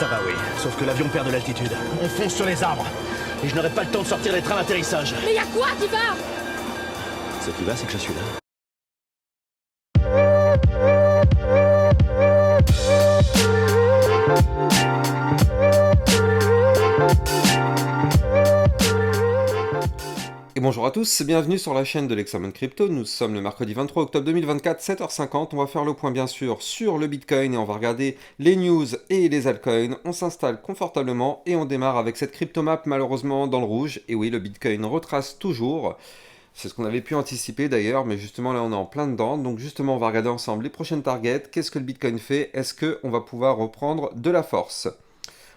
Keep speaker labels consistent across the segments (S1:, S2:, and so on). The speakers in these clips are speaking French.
S1: Ça va, oui. Sauf que l'avion perd de l'altitude. On fonce sur les arbres. Et je n'aurai pas le temps de sortir les trains d'atterrissage.
S2: Mais y a quoi qui va?
S1: Ce qui va, c'est que je suis là.
S3: Et bonjour à tous, bienvenue sur la chaîne de l'Examen Crypto. Nous sommes le mercredi 23 octobre 2024, 7h50. On va faire le point bien sûr sur le Bitcoin et on va regarder les news et les altcoins. On s'installe confortablement et on démarre avec cette cryptomap malheureusement dans le rouge. Et oui, le Bitcoin retrace toujours. C'est ce qu'on avait pu anticiper d'ailleurs, mais justement là on est en plein dedans. Donc justement on va regarder ensemble les prochaines targets. Qu'est-ce que le Bitcoin fait? Est-ce qu'on va pouvoir reprendre de la force?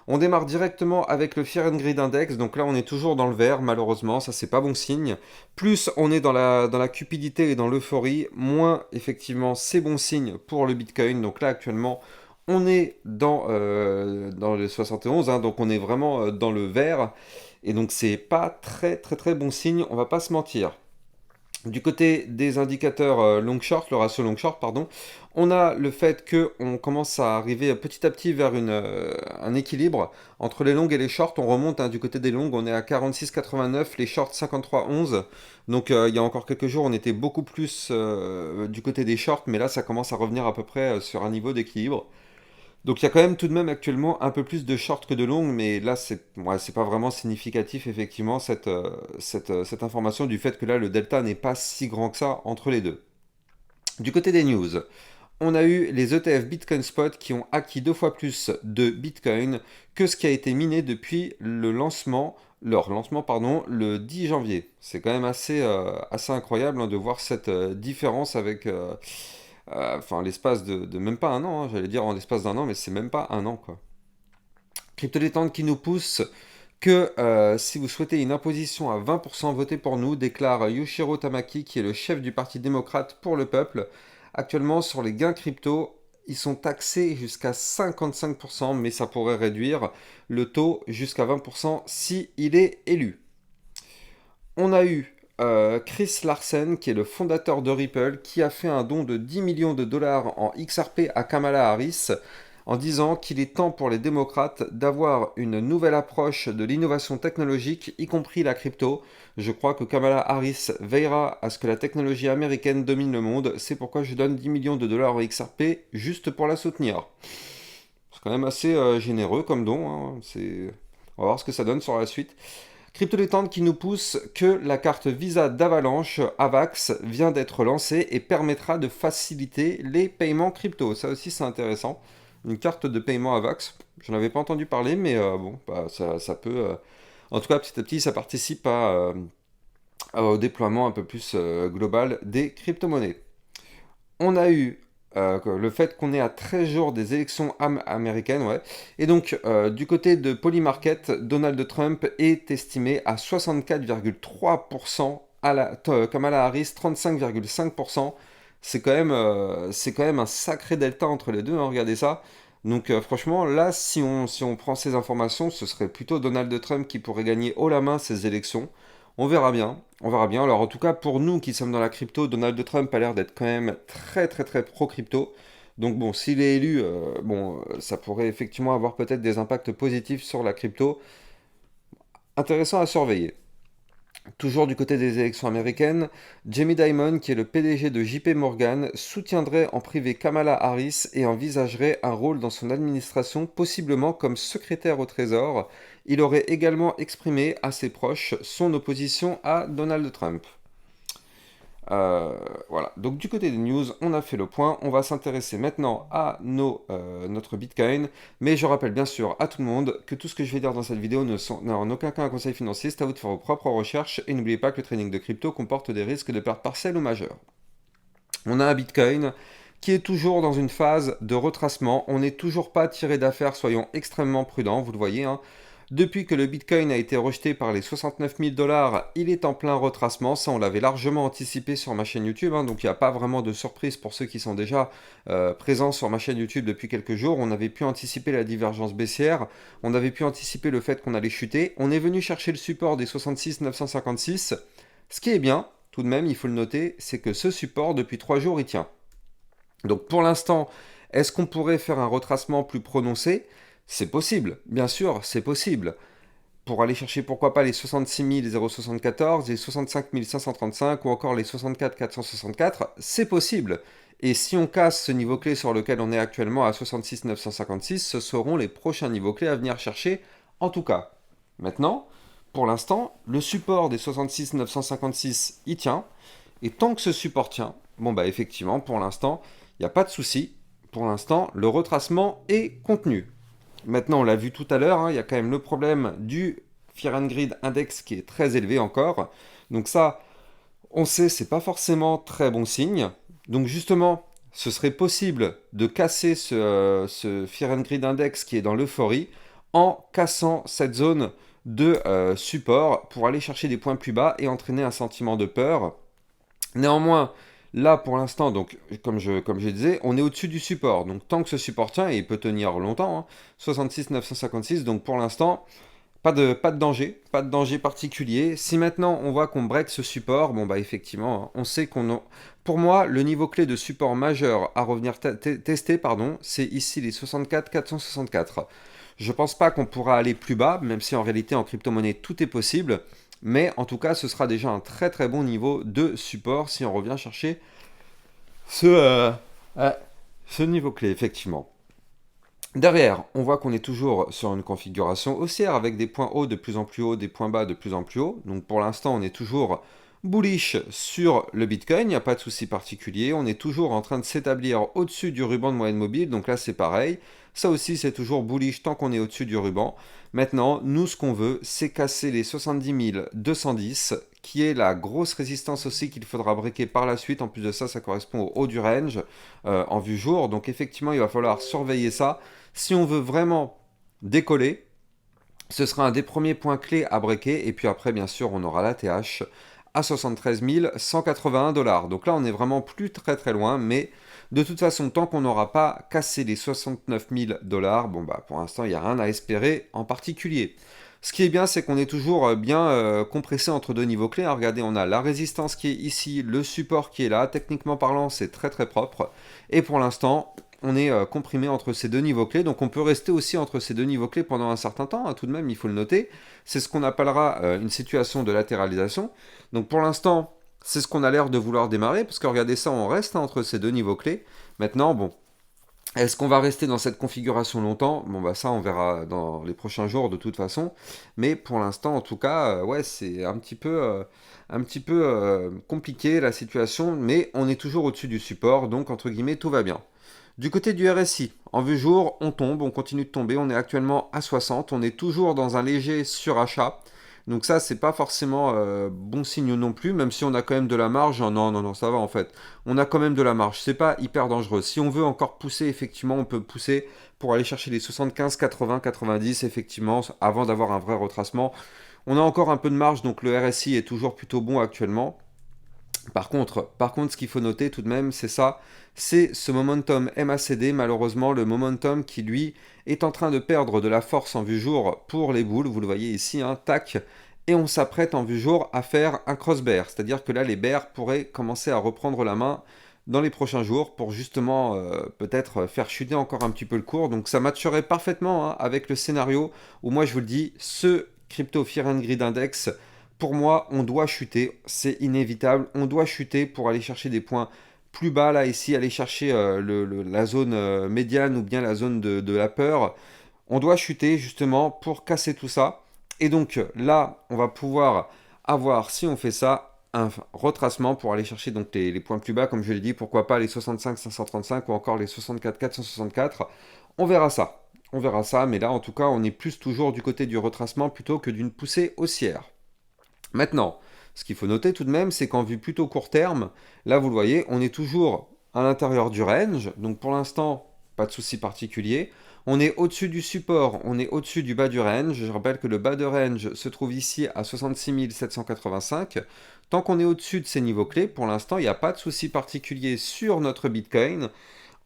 S3: On démarre directement avec le Fear and Greed Index, donc là on est toujours dans le vert, malheureusement, ça c'est pas bon signe. Plus on est dans la cupidité et dans l'euphorie, moins effectivement c'est bon signe pour le Bitcoin. Donc là actuellement on est dans le 71, hein, donc on est vraiment dans le vert, et donc c'est pas très bon signe, on va pas se mentir. Du côté des indicateurs long short, le ratio long short, pardon, on a le fait qu'on commence à arriver petit à petit vers un équilibre entre les longues et les shorts. On remonte du côté des longues, on est à 46,89, les shorts 53,11. Donc il y a encore quelques jours, on était beaucoup plus du côté des shorts, mais là ça commence à revenir à peu près sur un niveau d'équilibre. Donc il y a quand même tout de même actuellement un peu plus de short que de long, mais là c'est pas vraiment significatif effectivement cette information du fait que là le delta n'est pas si grand que ça entre les deux. Du côté des news, on a eu les ETF Bitcoin Spot qui ont acquis 2 fois plus de Bitcoin que ce qui a été miné depuis leur lancement le 10 janvier. C'est quand même assez incroyable hein, de voir cette différence avec... l'espace de même pas un an, hein, j'allais dire en l'espace d'un an, mais c'est même pas un an, quoi. Crypto Détente qui nous pousse que si vous souhaitez une imposition à 20%, votez pour nous, déclare Yoshiro Tamaki, qui est le chef du Parti démocrate pour le peuple. Actuellement, sur les gains crypto, ils sont taxés jusqu'à 55%, mais ça pourrait réduire le taux jusqu'à 20% si il est élu. On a eu Chris Larsen, qui est le fondateur de Ripple, qui a fait un don de 10 millions de dollars en XRP à Kamala Harris, en disant qu'il est temps pour les démocrates d'avoir une nouvelle approche de l'innovation technologique, y compris la crypto. Je crois que Kamala Harris veillera à ce que la technologie américaine domine le monde, c'est pourquoi je donne 10 millions de dollars en XRP juste pour la soutenir. C'est quand même assez généreux comme don, hein. On va voir ce que ça donne sur la suite. Crypto Détente qui nous pousse que la carte Visa d'Avalanche, AVAX, vient d'être lancée et permettra de faciliter les paiements crypto. Ça aussi c'est intéressant. Une carte de paiement AVAX, j'en avais pas entendu parler, mais ça peut... en tout cas, petit à petit, ça participe au déploiement un peu plus global des crypto-monnaies. On a eu le fait qu'on est à 13 jours des élections américaines, ouais. Et donc, du côté de Polymarket, Donald Trump est estimé à 64,3%, Kamala Harris 35,5%. C'est quand même un sacré delta entre les deux, hein, regardez ça. Donc franchement, là, si on prend ces informations, ce serait plutôt Donald Trump qui pourrait gagner haut la main ces élections. On verra bien, on verra bien. Alors en tout cas, pour nous qui sommes dans la crypto, Donald Trump a l'air d'être quand même très pro-crypto. Donc bon, s'il est élu, ça pourrait effectivement avoir peut-être des impacts positifs sur la crypto. Intéressant à surveiller. Toujours du côté des élections américaines, Jamie Dimon, qui est le PDG de JP Morgan, soutiendrait en privé Kamala Harris et envisagerait un rôle dans son administration, possiblement comme secrétaire au Trésor. Il aurait également exprimé à ses proches son opposition à Donald Trump. Voilà, donc du côté des news, on a fait le point. On va s'intéresser maintenant à notre Bitcoin. Mais je rappelle bien sûr à tout le monde que tout ce que je vais dire dans cette vidéo n'est en aucun cas un conseil financier. C'est à vous de faire vos propres recherches. Et n'oubliez pas que le trading de crypto comporte des risques de perte partielle ou majeure. On a un Bitcoin qui est toujours dans une phase de retracement. On n'est toujours pas tiré d'affaire, soyons extrêmement prudents, vous le voyez, hein. Depuis que le Bitcoin a été rejeté par les 69 000 $, il est en plein retracement. Ça, on l'avait largement anticipé sur ma chaîne YouTube, hein, donc il n'y a pas vraiment de surprise pour ceux qui sont déjà présents sur ma chaîne YouTube depuis quelques jours. On avait pu anticiper la divergence baissière, on avait pu anticiper le fait qu'on allait chuter. On est venu chercher le support des 66 956. Ce qui est bien, tout de même, il faut le noter, c'est que ce support, depuis 3 jours, il tient. Donc pour l'instant, est-ce qu'on pourrait faire un retracement plus prononcé ? C'est possible, bien sûr, c'est possible. Pour aller chercher pourquoi pas les 66 074, les 65 535 ou encore les 64 464, c'est possible. Et si on casse ce niveau clé sur lequel on est actuellement à 66 956, ce seront les prochains niveaux clés à venir chercher en tout cas. Maintenant, pour l'instant, le support des 66 956 y tient. Et tant que ce support tient, bon bah effectivement, pour l'instant, il n'y a pas de souci. Pour l'instant, le retracement est contenu. Maintenant, on l'a vu tout à l'heure, hein, il y a quand même le problème du Fear and Greed Index qui est très élevé encore. Donc ça, on sait, c'est pas forcément très bon signe. Donc justement, ce serait possible de casser ce Fear and Greed Index qui est dans l'euphorie en cassant cette zone de support pour aller chercher des points plus bas et entraîner un sentiment de peur. Néanmoins, là pour l'instant, donc comme je disais, on est au-dessus du support. Donc tant que ce support tient, et il peut tenir longtemps, hein, 66 956, donc pour l'instant, pas de danger, pas de danger particulier. Si maintenant on voit qu'on break ce support, bon bah effectivement, hein, on sait qu'on a... Pour moi, le niveau clé de support majeur à revenir tester, pardon, c'est ici les 64 464. Je pense pas qu'on pourra aller plus bas, même si en réalité en crypto-monnaie tout est possible. Mais en tout cas, ce sera déjà un très très bon niveau de support si on revient chercher ce, ce niveau clé, effectivement. Derrière, on voit qu'on est toujours sur une configuration haussière avec des points hauts de plus en plus hauts, des points bas de plus en plus hauts. Donc pour l'instant, on est toujours bullish sur le Bitcoin, il n'y a pas de souci particulier. On est toujours en train de s'établir au-dessus du ruban de moyenne mobile, donc là c'est pareil. Ça aussi, c'est toujours bullish tant qu'on est au-dessus du ruban. Maintenant, nous, ce qu'on veut, c'est casser les 70 210, qui est la grosse résistance aussi qu'il faudra breaker par la suite. En plus de ça, ça correspond au haut du range en vue jour. Donc effectivement, il va falloir surveiller ça. Si on veut vraiment décoller, ce sera un des premiers points clés à breaker. Et puis après, bien sûr, on aura la TH à 73 181 $. Donc là, on est vraiment plus très très loin, mais de toute façon, tant qu'on n'aura pas cassé les 69 000 $, bon bah pour l'instant, il n'y a rien à espérer en particulier. Ce qui est bien, c'est qu'on est toujours bien compressé entre deux niveaux clés, hein. Regardez, on a la résistance qui est ici, le support qui est là. Techniquement parlant, c'est très très propre. Et pour l'instant, on est comprimé entre ces deux niveaux clés. Donc on peut rester aussi entre ces deux niveaux clés pendant un certain temps, hein, tout de même, il faut le noter. C'est ce qu'on appellera une situation de latéralisation. Donc pour l'instant, c'est ce qu'on a l'air de vouloir démarrer, parce que regardez ça, on reste entre ces deux niveaux clés. Maintenant, bon, est-ce qu'on va rester dans cette configuration longtemps? Bon bah ça on verra dans les prochains jours de toute façon. Mais pour l'instant en tout cas, ouais c'est un petit peu compliqué la situation, mais on est toujours au-dessus du support, donc entre guillemets tout va bien. Du côté du RSI, en vue jour, on tombe, on continue de tomber, on est actuellement à 60, on est toujours dans un léger surachat. Donc ça, c'est pas forcément bon signe non plus, même si on a quand même de la marge. Non, ça va en fait. On a quand même de la marge, c'est pas hyper dangereux. Si on veut encore pousser, effectivement, on peut pousser pour aller chercher les 75, 80, 90, effectivement, avant d'avoir un vrai retracement. On a encore un peu de marge, donc le RSI est toujours plutôt bon actuellement. Par contre, ce qu'il faut noter tout de même, c'est ça, c'est ce momentum MACD, malheureusement, le momentum qui, lui, est en train de perdre de la force en vue jour pour les boules, vous le voyez ici, hein, tac, et on s'apprête en vue jour à faire un cross bear, c'est-à-dire que là, les bears pourraient commencer à reprendre la main dans les prochains jours pour justement peut-être faire chuter encore un petit peu le cours, donc ça matcherait parfaitement hein, avec le scénario où moi, je vous le dis, ce Crypto Fear and Greed Index, pour moi, on doit chuter, c'est inévitable, on doit chuter pour aller chercher des points plus bas, là, ici, aller chercher la zone médiane ou bien la zone de la peur. On doit chuter, justement, pour casser tout ça. Et donc, là, on va pouvoir avoir, si on fait ça, un retracement pour aller chercher donc les points plus bas, comme je l'ai dit, pourquoi pas les 65 535 ou encore les 64 464. On verra ça. On verra ça, mais là, en tout cas, on est plus toujours du côté du retracement plutôt que d'une poussée haussière. Maintenant, ce qu'il faut noter tout de même, c'est qu'en vue plutôt court terme, là vous le voyez, on est toujours à l'intérieur du range, donc pour l'instant, pas de souci particulier. On est au-dessus du support, on est au-dessus du bas du range. Je rappelle que le bas de range se trouve ici à 66 785. Tant qu'on est au-dessus de ces niveaux clés, pour l'instant, il n'y a pas de souci particulier sur notre Bitcoin.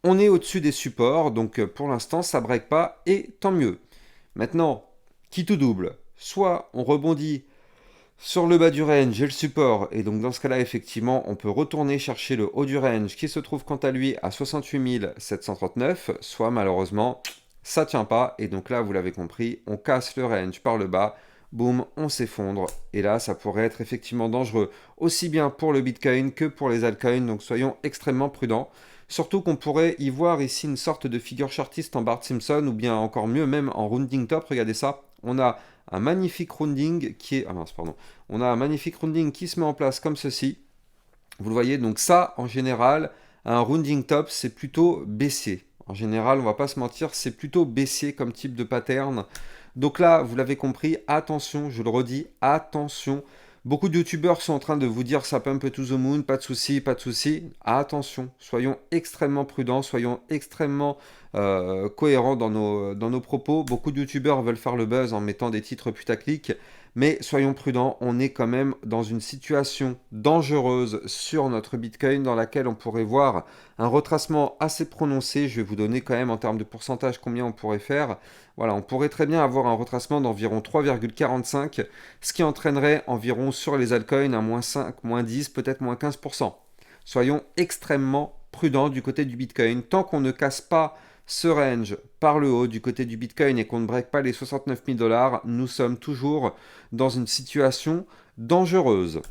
S3: On est au-dessus des supports, donc pour l'instant, ça ne break pas, et tant mieux. Maintenant, qui tout double? Soit on rebondit sur le bas du range, j'ai le support, et donc dans ce cas-là, effectivement, on peut retourner chercher le haut du range qui se trouve quant à lui à 68 739, soit malheureusement, ça tient pas, et donc là, vous l'avez compris, on casse le range par le bas, boum, on s'effondre, et là, ça pourrait être effectivement dangereux, aussi bien pour le Bitcoin que pour les altcoins, donc soyons extrêmement prudents. Surtout qu'on pourrait y voir ici une sorte de figure chartiste en Bart Simpson, ou bien encore mieux, même en rounding top, regardez ça, on a un magnifique rounding qui est... Ah mince, pardon. On a un magnifique rounding qui se met en place comme ceci. Vous le voyez, donc ça, en général, un rounding top, c'est plutôt baissier. En général, on va pas se mentir, c'est plutôt baissier comme type de pattern. Donc là, vous l'avez compris, attention, je le redis, attention. Beaucoup de youtubeurs sont en train de vous dire ça pump to the moon, pas de souci, pas de souci. Attention, soyons extrêmement prudents, soyons extrêmement cohérents dans nos propos. Beaucoup de youtubeurs veulent faire le buzz en mettant des titres putaclic, mais soyons prudents, on est quand même dans une situation dangereuse sur notre Bitcoin dans laquelle on pourrait voir un retracement assez prononcé. Je vais vous donner quand même en termes de pourcentage combien on pourrait faire. Voilà, on pourrait très bien avoir un retracement d'environ 3,45, ce qui entraînerait environ sur les altcoins un moins 5, moins 10, peut-être moins 15%. Soyons extrêmement prudents du côté du Bitcoin. Tant qu'on ne casse pas ce range par le haut du côté du Bitcoin et qu'on ne break pas les 69 000 $, nous sommes toujours dans une situation dangereuse.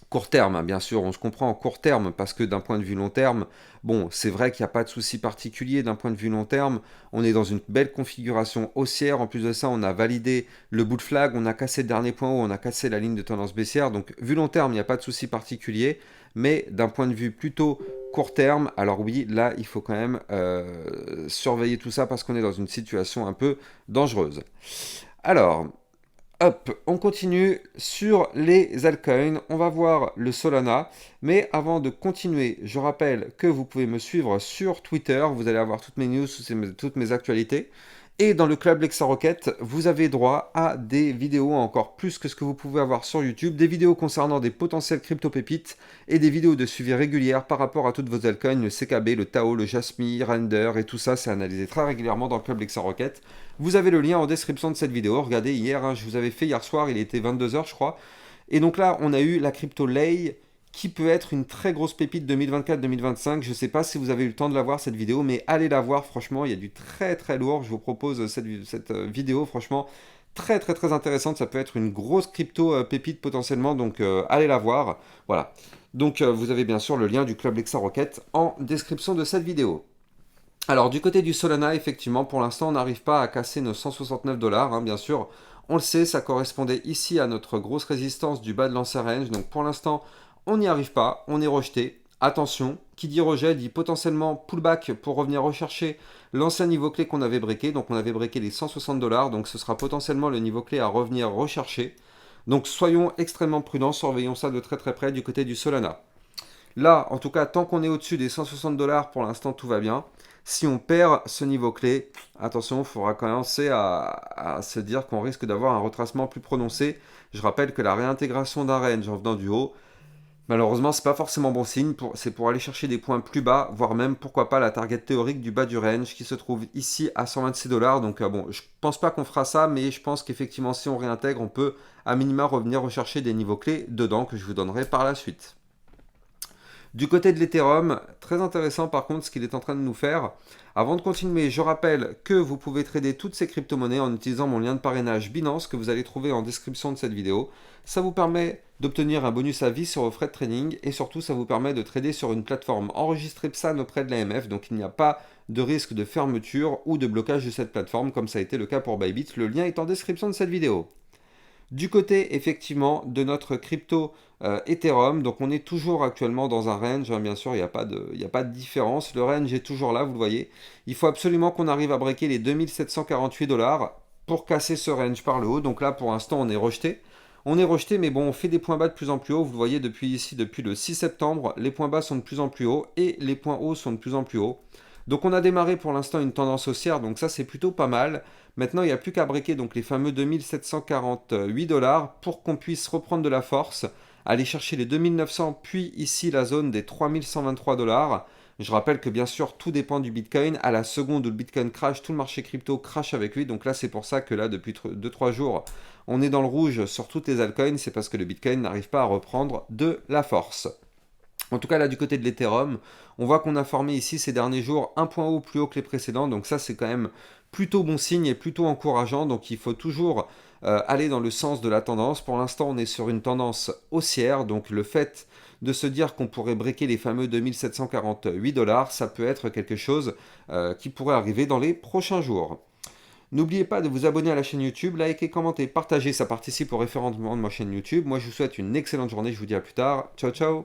S3: Court terme, hein, bien sûr, on se comprend en court terme parce que d'un point de vue long terme, bon, c'est vrai qu'il n'y a pas de souci particulier d'un point de vue long terme. On est dans une belle configuration haussière. En plus de ça, on a validé le bull flag, on a cassé le dernier point haut, on a cassé la ligne de tendance baissière. Donc, vu long terme, il n'y a pas de souci particulier. Mais d'un point de vue plutôt court terme, alors oui, là, il faut quand même surveiller tout ça parce qu'on est dans une situation un peu dangereuse. Alors, hop, on continue sur les altcoins. On va voir le Solana. Mais avant de continuer, je rappelle que vous pouvez me suivre sur Twitter. Vous allez avoir toutes mes news, toutes mes actualités. Et dans le club Lexa Rocket, vous avez droit à des vidéos encore plus que ce que vous pouvez avoir sur YouTube, des vidéos concernant des potentielles crypto-pépites et des vidéos de suivi régulières par rapport à toutes vos altcoins, le CKB, le Tao, le Jasmy, Render et tout ça, c'est analysé très régulièrement dans le club Lexa Rocket. Vous avez le lien en description de cette vidéo. Regardez, hier, hein, je vous avais fait hier soir, il était 22h je crois. Et donc là, on a eu la crypto Lei, qui peut être une très grosse pépite 2024-2025. Je ne sais pas si vous avez eu le temps de la voir cette vidéo, mais allez la voir, franchement, il y a du très très lourd. Je vous propose cette vidéo, franchement, très très très intéressante. Ça peut être une grosse crypto pépite potentiellement, donc allez la voir. Voilà. Donc vous avez bien sûr le lien du club Lexa Rocket en description de cette vidéo. Alors du côté du Solana, effectivement, pour l'instant, on n'arrive pas à casser nos 169 $, hein, bien sûr. On le sait, ça correspondait ici à notre grosse résistance du bas de l'ancien range. Donc pour l'instant, on n'y arrive pas, on est rejeté. Attention, qui dit rejet dit potentiellement pullback pour revenir rechercher l'ancien niveau clé qu'on avait breaké. Donc on avait breaké les 160 $, donc ce sera potentiellement le niveau clé à revenir rechercher. Donc soyons extrêmement prudents, surveillons ça de très très près du côté du Solana. Là, en tout cas, tant qu'on est au-dessus des 160 $, pour l'instant tout va bien. Si on perd ce niveau clé, attention, il faudra commencer à se dire qu'on risque d'avoir un retracement plus prononcé. Je rappelle que la réintégration d'un range en venant du haut, malheureusement, c'est pas forcément bon signe. C'est pour aller chercher des points plus bas, voire même, pourquoi pas, la target théorique du bas du range qui se trouve ici à 126 $. Donc bon, je pense pas qu'on fera ça, mais je pense qu'effectivement, si on réintègre, on peut à minima revenir rechercher des niveaux clés dedans que je vous donnerai par la suite. Du côté de l'Ethereum, très intéressant par contre ce qu'il est en train de nous faire. Avant de continuer, je rappelle que vous pouvez trader toutes ces crypto-monnaies en utilisant mon lien de parrainage Binance que vous allez trouver en description de cette vidéo. Ça vous permet d'obtenir un bonus à vie sur vos frais de trading et surtout ça vous permet de trader sur une plateforme enregistrée PSAN auprès de l'AMF, donc il n'y a pas de risque de fermeture ou de blocage de cette plateforme comme ça a été le cas pour Bybit. Le lien est en description de cette vidéo. Du côté effectivement de notre crypto Ethereum, donc on est toujours actuellement dans un range, hein, bien sûr il n'y a pas de différence, le range est toujours là, vous le voyez. Il faut absolument qu'on arrive à breaker les 2748 $ pour casser ce range par le haut, donc là pour l'instant on est rejeté. On est rejeté, mais bon, on fait des points bas de plus en plus haut. Vous le voyez depuis ici, depuis le 6 septembre, les points bas sont de plus en plus hauts et les points hauts sont de plus en plus hauts. Donc on a démarré pour l'instant une tendance haussière, donc ça c'est plutôt pas mal. Maintenant il n'y a plus qu'à breaker donc les fameux 2748 $ pour qu'on puisse reprendre de la force, aller chercher les 2900 puis ici la zone des 3123 $. Je rappelle que bien sûr tout dépend du Bitcoin. À la seconde où le Bitcoin crash, tout le marché crypto crash avec lui. Donc là c'est pour ça que là depuis 2-3 jours on est dans le rouge sur toutes les altcoins. C'est parce que le Bitcoin n'arrive pas à reprendre de la force. En tout cas, là, du côté de l'Ethereum, on voit qu'on a formé ici ces derniers jours un point haut plus haut que les précédents. Donc ça, c'est quand même plutôt bon signe et plutôt encourageant. Donc il faut toujours aller dans le sens de la tendance. Pour l'instant, on est sur une tendance haussière. Donc le fait de se dire qu'on pourrait breaker les fameux 2748 dollars, ça peut être quelque chose qui pourrait arriver dans les prochains jours. N'oubliez pas de vous abonner à la chaîne YouTube, liker, commenter, partager, ça participe au référencement de ma chaîne YouTube. Moi, je vous souhaite une excellente journée, je vous dis à plus tard. Ciao, ciao!